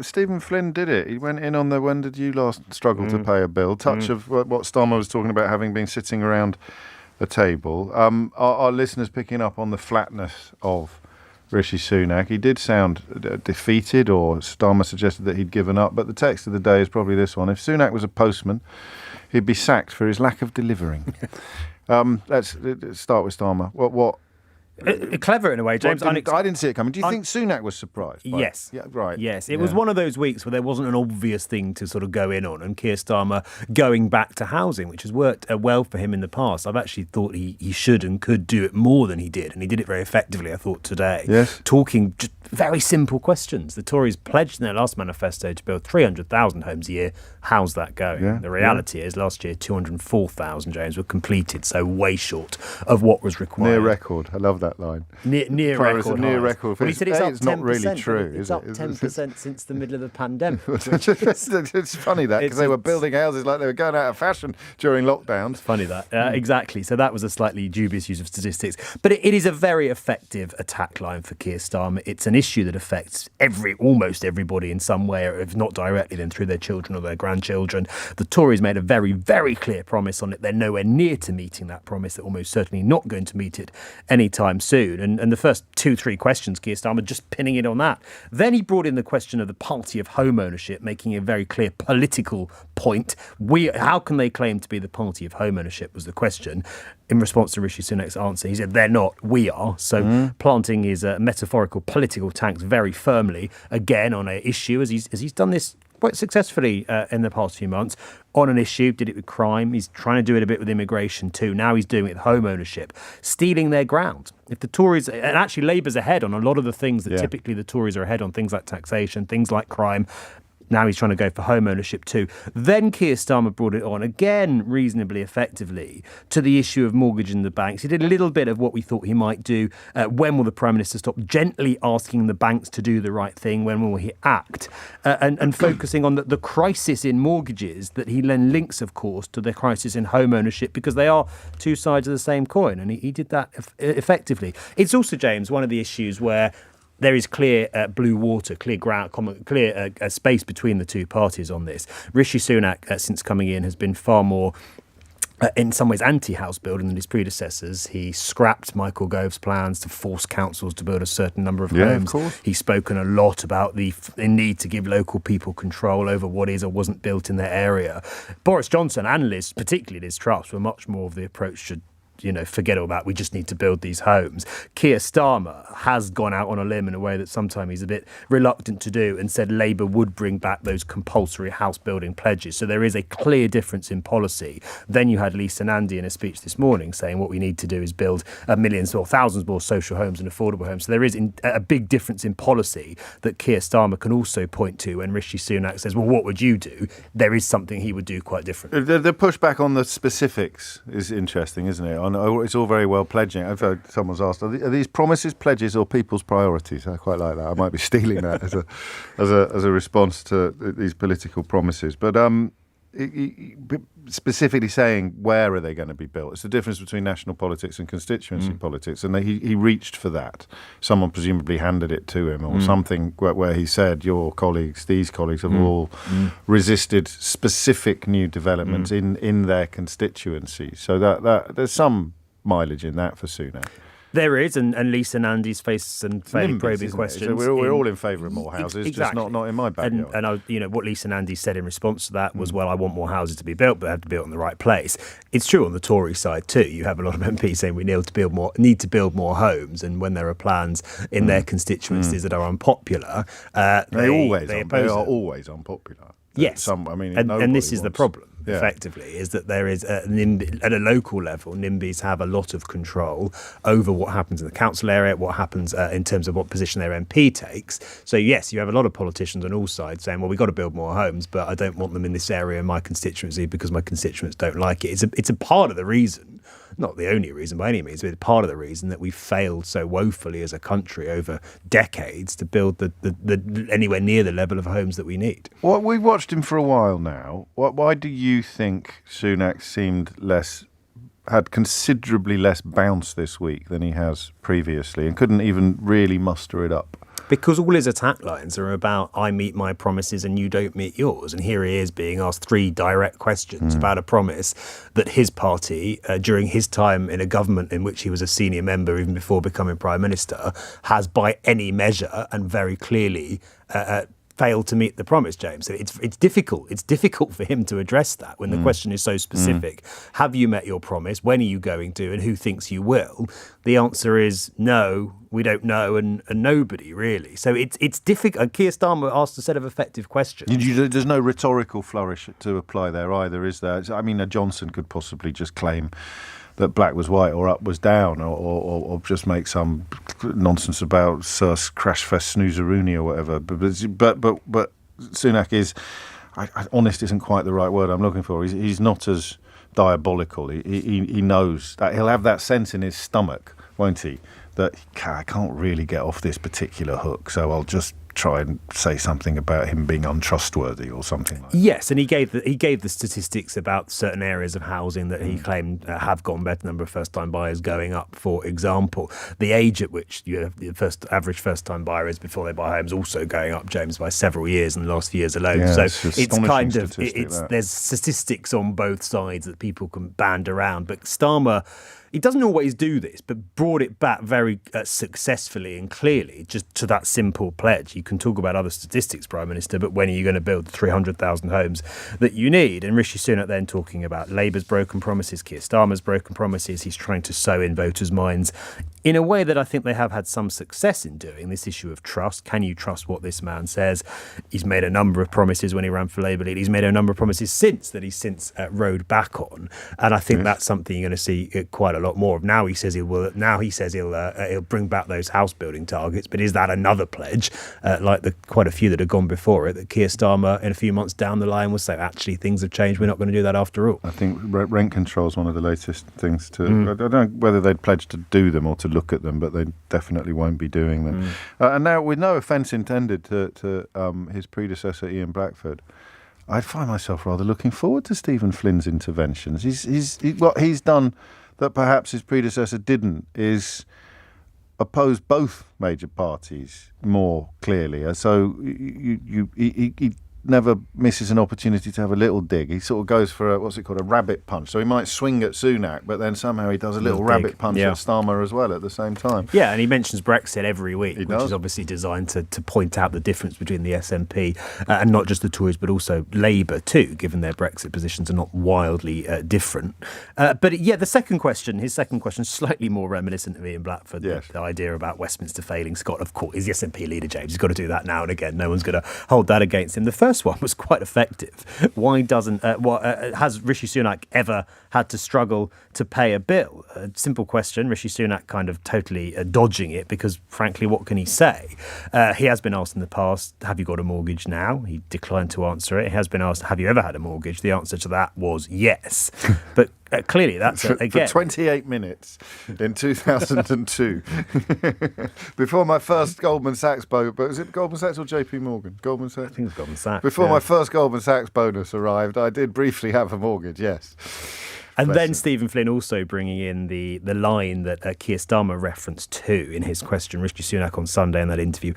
Stephen Flynn did it. He went in on the when did you last struggle to pay a bill? Touch of what Starmer was talking about, having been sitting around a table. Our listeners picking up on the flatness of Rishi Sunak. He did sound defeated, or Starmer suggested that he'd given up. But the text of the day is probably this one. If Sunak was a postman, he'd be sacked for his lack of delivering. Let's start with Starmer. What Clever in a way, James. I didn't see it coming. Do you think Sunak was surprised? Yes. Yeah, right. Yes. It was one of those weeks where there wasn't an obvious thing to sort of go in on, and Keir Starmer going back to housing, which has worked well for him in the past. I've actually thought he should and could do it more than he did, and he did it very effectively, I thought, today. Yes. Talking just very simple questions. The Tories pledged in their last manifesto to build 300,000 homes a year. How's that going? Yeah, the reality is last year 204,000, James, were completed, so way short of what was required. Near record. I love that line. Near record. Near record. Well, he said it's not really true. It's up 10% since the middle of the pandemic. It's funny that, because they were building houses like they were going out of fashion during lockdowns. It's funny that. Exactly. So that was a slightly dubious use of statistics. But it is a very effective attack line for Keir Starmer. It's an issue that affects almost everybody in some way, or if not directly, then through their children or their grandchildren. The Tories made a very, very clear promise on it. They're nowhere near to meeting that promise. They're almost certainly not going to meet it anytime soon. And the first 2-3 questions, Keir Starmer just pinning it on that. Then he brought in the question of the party of home ownership, making a very clear political point. How can they claim to be the party of home ownership was the question. In response to Rishi Sunak's answer, he said, they're not, we are. So planting his metaphorical political tanks very firmly, again, on an issue, as he's done this quite successfully in the past few months, on an issue. Did it with crime. He's trying to do it a bit with immigration too. Now he's doing it with home ownership, stealing their ground. If the Tories, and actually Labour's ahead on a lot of the things that typically the Tories are ahead on, things like taxation, things like crime. Now he's trying to go for home ownership too. Then Keir Starmer brought it on, again, reasonably effectively, to the issue of mortgaging the banks. He did a little bit of what we thought he might do. When will the Prime Minister stop gently asking the banks to do the right thing? When will he act? And focusing on the crisis in mortgages that he then links, of course, to the crisis in home ownership, because they are two sides of the same coin. And he did that effectively. It's also, James, one of the issues where there is clear blue water, clear ground, clear space between the two parties on this. Rishi Sunak, since coming in, has been far more, in some ways, anti-house building than his predecessors. He scrapped Michael Gove's plans to force councils to build a certain number of homes. Of course. He's spoken a lot about the need to give local people control over what is or wasn't built in their area. Boris Johnson and Liz, particularly Liz Truss, were much more of the approach to forget all that. We just need to build these homes. Keir Starmer has gone out on a limb in a way that sometimes he's a bit reluctant to do, and said Labour would bring back those compulsory house building pledges. So there is a clear difference in policy. Then you had Lisa Nandy in a speech this morning saying what we need to do is build millions or thousands more social homes and affordable homes. So there is a big difference in policy that Keir Starmer can also point to when Rishi Sunak says, well, what would you do? There is something he would do quite different. The pushback on the specifics is interesting, isn't it? It's all very well pledging. I've heard someone's asked, are these promises, pledges, or people's priorities? I quite like that. I might be stealing that as a response to these political promises. But specifically saying where are they going to be built? It's the difference between national politics and constituency politics. And he reached for that. Someone presumably handed it to him, or something where he said, these colleagues have all resisted specific new developments in their constituency. So that there's some mileage in that for Sunak. There is, and Lisa Nandy's faced some fairly probing questions. So we're all in favour of more houses, exactly. Just not in my backyard. And what Lisa Nandy said in response to that was, well, I want more houses to be built, but they have to be built in the right place. It's true on the Tory side too. You have a lot of MPs saying we need to build more homes, and when there are plans in their constituencies that are unpopular, they are always unpopular. Yes, and this is the problem. Effectively, is that there is at a local level, NIMBYs have a lot of control over what happens in the council area, what happens in terms of what position their MP takes. So yes, you have a lot of politicians on all sides saying, well, we've got to build more homes, but I don't want them in this area in my constituency because my constituents don't like it. It's a part of the reason, not the only reason by any means, but it's part of the reason that we've failed so woefully as a country over decades to build the anywhere near the level of homes that we need. Well, we've watched him for a while now. Why do you think Sunak had considerably less bounce this week than he has previously, and couldn't even really muster it up? because all his attack lines are about I meet my promises and you don't meet yours. And here he is being asked 3 direct questions about a promise that his party, during his time in a government in which he was a senior member, even before becoming Prime Minister, has by any measure and very clearly failed to meet the promise, James. So it's difficult. It's difficult for him to address that when the question is so specific. Have you met your promise? When are you going to? And who thinks you will? The answer is no, we don't know, and nobody really. So it's difficult. Keir Starmer asked a set of effective questions. There's no rhetorical flourish to apply there either, is there? I mean, a Johnson could possibly just claim that black was white or up was down, or just make some nonsense about Sir's Crashfest Snoozeroonie or whatever. But Sunak is, honest isn't quite the right word I'm looking for. He's not as diabolical. He knows that he'll have that sense in his stomach, won't he? That I can't really get off this particular hook, so I'll just try and say something about him being untrustworthy or something like that. Yes, and he gave the statistics about certain areas of housing that he claimed have gone better. Number of first-time buyers going up, for example. The age at which the average first-time buyer is before they buy homes also going up, James, by several years in the last few years alone. Yeah, so it's kind of there's statistics on both sides that people can band around. But Starmer, he doesn't always do this, but brought it back very successfully and clearly just to that simple pledge. You can talk about other statistics, Prime Minister, but when are you going to build the 300,000 homes that you need? And Rishi Sunak then talking about Labour's broken promises, Keir Starmer's broken promises. He's trying to sow in voters' minds in a way that I think they have had some success in doing, this issue of trust. Can you trust what this man says? He's made a number of promises when he ran for Labour leader. He's made a number of promises since that he's rode back on. And I think that's something you're going to see quite a lot more of. Now he says he will. Now he says he'll bring back those house building targets. But is that another pledge, like the quite a few that have gone before it, that Keir Starmer in a few months down the line will say, actually things have changed. We're not going to do that after all. I think rent control is one of the latest things to. I don't know whether they'd pledge to do them or to look at them, but they definitely won't be doing them. And now, with no offence intended to his predecessor Ian Blackford, I find myself rather looking forward to Stephen Flynn's interventions. What he's done that perhaps his predecessor didn't is oppose both major parties more clearly. So he never misses an opportunity to have a little dig. He sort of goes for a rabbit punch. So he might swing at Sunak, but then somehow he does a little rabbit punch at Starmer as well at the same time. Yeah, and he mentions Brexit every week, which is obviously designed to point out the difference between the SNP and not just the Tories, but also Labour too, given their Brexit positions are not wildly different. But yeah, his second question, slightly more reminiscent of Ian Blackford. Yes. The idea about Westminster failing Scott, of course, is the SNP leader, James. He's got to do that now and again. No one's going to hold that against him. The first one was quite effective. Why doesn't has Rishi Sunak ever had to struggle to pay a bill? A simple question. Rishi Sunak kind of totally dodging it because, frankly, what can he say? He has been asked in the past, have you got a mortgage now? He declined to answer it. He has been asked, have you ever had a mortgage? The answer to that was yes. But clearly that's, again... For 28 minutes in 2002, before my first Goldman Sachs bonus, but was it Goldman Sachs or JP Morgan? Goldman Sachs? I think it's Goldman Sachs. Before my first Goldman Sachs bonus arrived, I did briefly have a mortgage, yes. And then Stephen Flynn also bringing in the line that Keir Starmer referenced to in his question, Rishi Sunak on Sunday in that interview,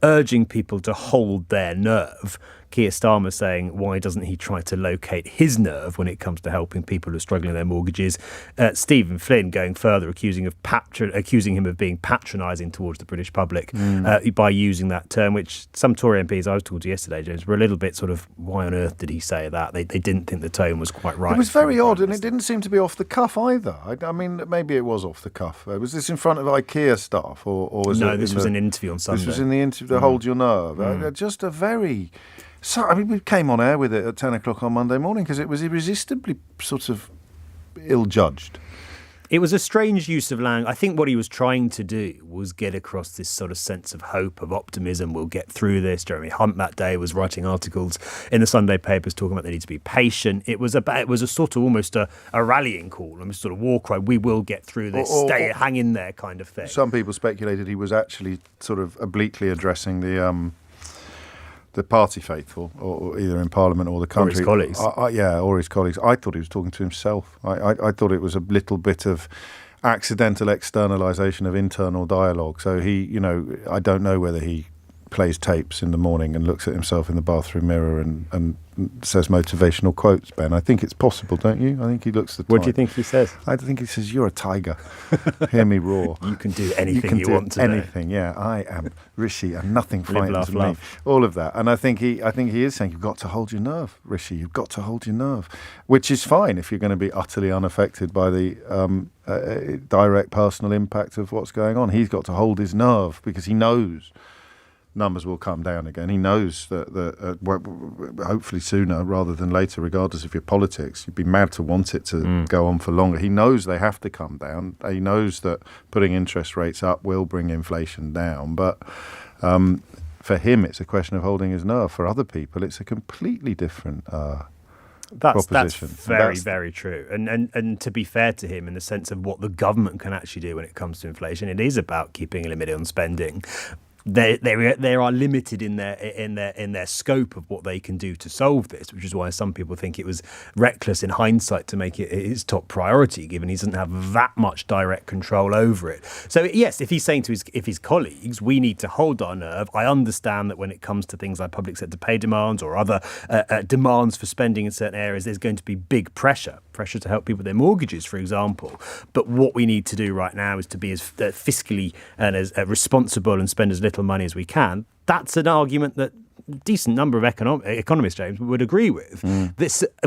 urging people to hold their nerve. Keir Starmer saying, why doesn't he try to locate his nerve when it comes to helping people who are struggling with their mortgages? Stephen Flynn going further, accusing him of being patronising towards the British public by using that term, which some Tory MPs I was talking to yesterday, James, were a little bit sort of, why on earth did he say that? They didn't think the tone was quite right. It was very odd, and it didn't seem to be off the cuff either. I mean, maybe it was off the cuff. Was this in front of IKEA staff? Or was no, this was an interview on Sunday. This was in the interview, the Hold Your Nerve. Just a very... So, I mean, we came on air with it at 10 o'clock on Monday morning because it was irresistibly sort of ill-judged. It was a strange use of language. I think what he was trying to do was get across this sort of sense of hope, of optimism. We'll get through this. Jeremy Hunt that day was writing articles in the Sunday papers talking about they need to be patient. It was a sort of almost a rallying call, almost sort of war cry. We will get through this. Hang in there kind of thing. Some people speculated he was actually sort of obliquely addressing the party faithful, or either in Parliament or the country. Or his colleagues. Or his colleagues. I thought he was talking to himself. I thought it was a little bit of accidental externalisation of internal dialogue. So he, I don't know whether he plays tapes in the morning and looks at himself in the bathroom mirror and says motivational quotes, Ben. I think it's possible, don't you? I think he looks the type. What do you think he says? I think he says, "You're a tiger. Hear me roar. You can do anything you want to anything. Yeah, I am Rishi, and nothing frightens me." laugh. All of that, and I think he is saying, "You've got to hold your nerve, Rishi. You've got to hold your nerve," which is fine if you're going to be utterly unaffected by the direct personal impact of what's going on. He's got to hold his nerve because he knows numbers will come down again. He knows that hopefully sooner rather than later, regardless of your politics. You'd be mad to want it to go on for longer. He knows they have to come down. He knows that putting interest rates up will bring inflation down. But for him, it's a question of holding his nerve. For other people, it's a completely different That's proposition. very true. And to be fair to him, in the sense of what the government can actually do when it comes to inflation, it is about keeping a limit on spending. They are limited in their scope of what they can do to solve this, which is why some people think it was reckless in hindsight to make it his top priority, given he doesn't have that much direct control over it. So yes, if he's saying to his colleagues, we need to hold our nerve. I understand that when it comes to things like public sector pay demands or other demands for spending in certain areas, there's going to be big pressure to help people with their mortgages, for example. But what we need to do right now is to be as fiscally and as responsible and spend as little money as we can. That's an argument that a decent number of economists, James, would agree with.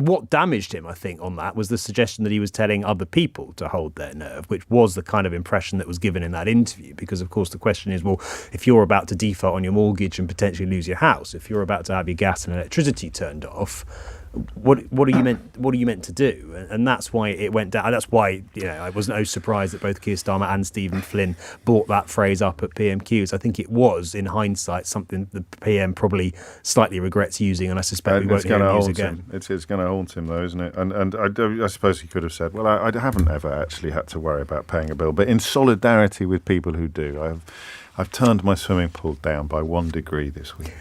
What damaged him, I think, on that was the suggestion that he was telling other people to hold their nerve, which was the kind of impression that was given in that interview. Because, of course, the question is, well, if you're about to default on your mortgage and potentially lose your house, if you're about to have your gas and electricity turned off, what are you meant to do? And that's why it went down. That's why I was no surprise that both Keir Starmer and Stephen Flynn brought that phrase up at PMQs. I think it was, in hindsight, something the PM probably slightly regrets using, and I suspect we won't hear him use again. It's going to haunt him, though, isn't it? And I suppose he could have said, "Well, I haven't ever actually had to worry about paying a bill," but in solidarity with people who do, I've turned my swimming pool down by 1 degree this week.